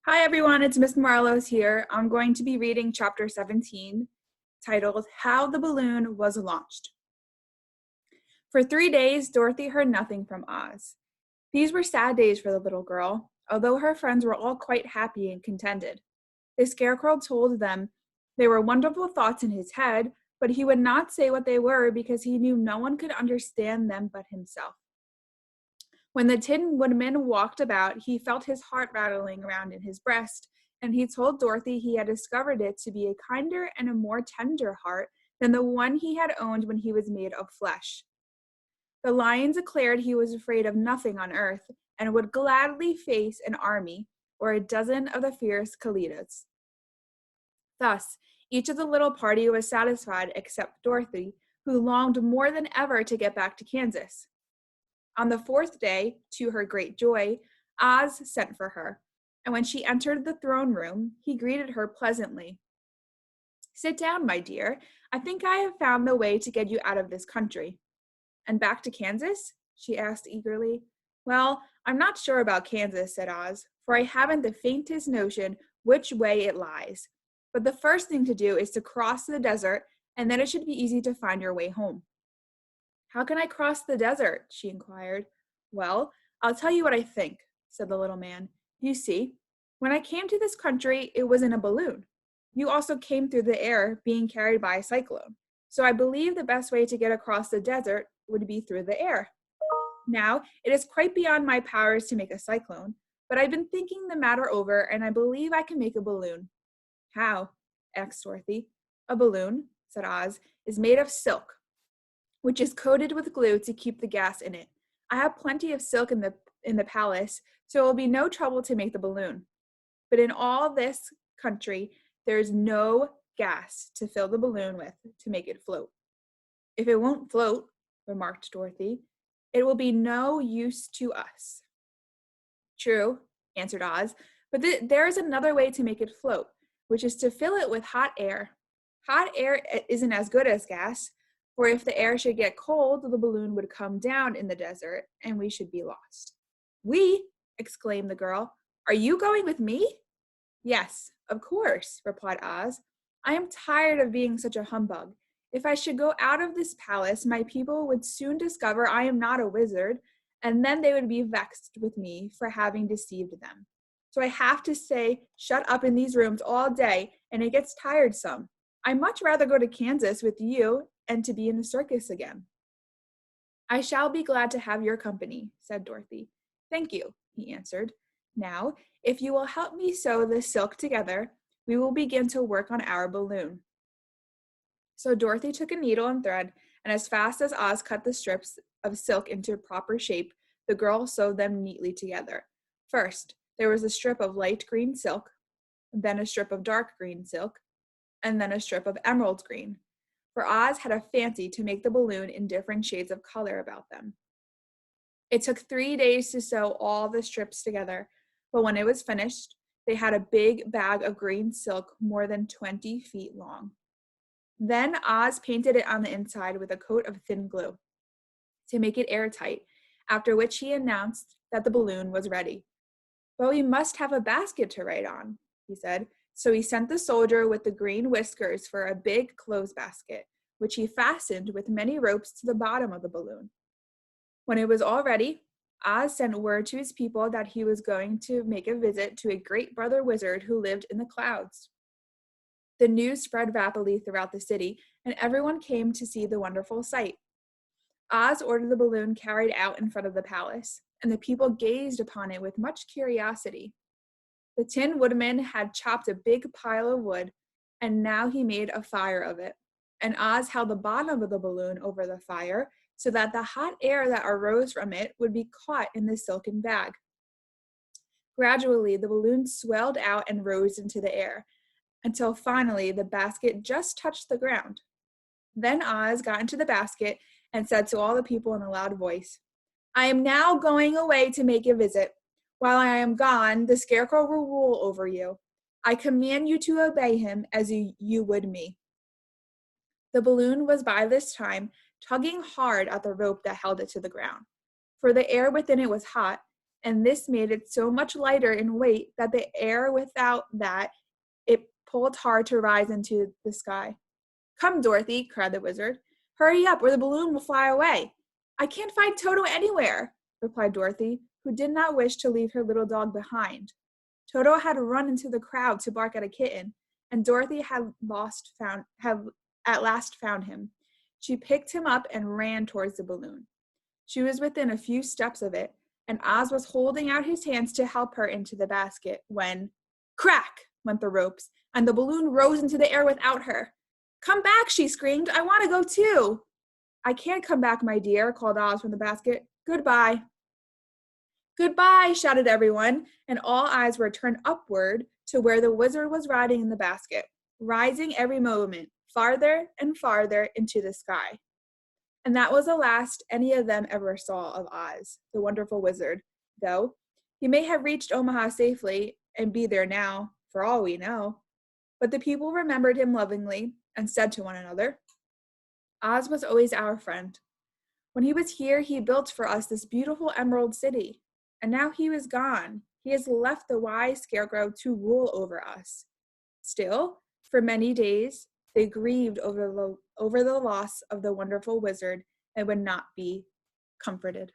Hi everyone, it's Miss Morelos here. I'm going to be reading chapter 17, titled How the Balloon Was Launched. For 3 days, Dorothy heard nothing from Oz. These were sad days for the little girl, although her friends were all quite happy and contented. The Scarecrow told them there were wonderful thoughts in his head, but he would not say what they were because he knew no one could understand them but himself. When the Tin Woodman walked about, he felt his heart rattling around in his breast, and he told Dorothy he had discovered it to be a kinder and a more tender heart than the one he had owned when he was made of flesh. The Lion declared he was afraid of nothing on earth, and would gladly face an army or a dozen of the fierce Kalidas. Thus, each of the little party was satisfied except Dorothy, who longed more than ever to get back to Kansas. On the 4th day, to her great joy, Oz sent for her, and when she entered the throne room, he greeted her pleasantly. "Sit down, my dear. I think I have found the way to get you out of this country." "And back to Kansas?" she asked eagerly. "Well, I'm not sure about Kansas," said Oz, "for I haven't the faintest notion which way it lies. But the first thing to do is to cross the desert, and then it should be easy to find your way home." "How can I cross the desert?" she inquired. "Well, I'll tell you what I think," said the little man. "You see, when I came to this country, it was in a balloon. You also came through the air, being carried by a cyclone. So I believe the best way to get across the desert would be through the air. Now, it is quite beyond my powers to make a cyclone, but I've been thinking the matter over, and I believe I can make a balloon." "How?" asked Dorothy. "A balloon," said Oz, "is made of silk, which is coated with glue to keep the gas in it. I have plenty of silk in the palace, so it will be no trouble to make the balloon. But in all this country, there is no gas to fill the balloon with to make it float." "If it won't float," remarked Dorothy, "it will be no use to us." "True," answered Oz, "but there is another way to make it float, which is to fill it with hot air. Hot air isn't as good as gas, for if the air should get cold, the balloon would come down in the desert, and we should be lost." "We?" exclaimed the girl. "Are you going with me?" "Yes, of course," replied Oz. "I am tired of being such a humbug. If I should go out of this palace, my people would soon discover I am not a wizard, and then they would be vexed with me for having deceived them. So I have to stay shut up in these rooms all day, and it gets tiresome. I'd much rather go to Kansas with you and to be in the circus again." "I shall be glad to have your company," said Dorothy. "Thank you," he answered. "Now, if you will help me sew this silk together, we will begin to work on our balloon." So Dorothy took a needle and thread, and as fast as Oz cut the strips of silk into proper shape, the girl sewed them neatly together. First, there was a strip of light green silk, then a strip of dark green silk, and then a strip of emerald green, for Oz had a fancy to make the balloon in different shades of color about them. It took 3 days to sew all the strips together, but when it was finished, they had a big bag of green silk more than 20 feet long. Then Oz painted it on the inside with a coat of thin glue to make it airtight, after which he announced that the balloon was ready. "But we must have a basket to ride on," he said. So he sent the soldier with the green whiskers for a big clothes basket, which he fastened with many ropes to the bottom of the balloon. When it was all ready, Oz sent word to his people that he was going to make a visit to a great brother wizard who lived in the clouds. The news spread rapidly throughout the city, and everyone came to see the wonderful sight. Oz ordered the balloon carried out in front of the palace, and the people gazed upon it with much curiosity. The Tin Woodman had chopped a big pile of wood, and now he made a fire of it, and Oz held the bottom of the balloon over the fire so that the hot air that arose from it would be caught in the silken bag. Gradually, the balloon swelled out and rose into the air, until finally the basket just touched the ground. Then Oz got into the basket and said to all the people in a loud voice, "I am now going away to make a visit. While I am gone, the Scarecrow will rule over you. I command you to obey him as you would me." The balloon was by this time tugging hard at the rope that held it to the ground, for the air within it was hot, and this made it so much lighter in weight that the air without that it pulled hard to rise into the sky. "Come, Dorothy," cried the wizard. "Hurry up, or the balloon will fly away." "I can't find Toto anywhere," replied Dorothy, who did not wish to leave her little dog behind. Toto had run into the crowd to bark at a kitten, and Dorothy had at last found him. She picked him up and ran towards the balloon. She was within a few steps of it, and Oz was holding out his hands to help her into the basket when, crack, went the ropes, and the balloon rose into the air without her. "Come back," she screamed. "I want to go too." "I can't come back, my dear," called Oz from the basket. "Goodbye." "Goodbye," shouted everyone, and all eyes were turned upward to where the wizard was riding in the basket, rising every moment, farther and farther into the sky. And that was the last any of them ever saw of Oz, the wonderful wizard, though he may have reached Omaha safely and be there now, for all we know. But the people remembered him lovingly and said to one another, "Oz was always our friend. When he was here, he built for us this beautiful Emerald City. And now he is gone. He has left the wise scarecrow to rule over us." Still, for many days, they grieved over the loss of the wonderful wizard and would not be comforted.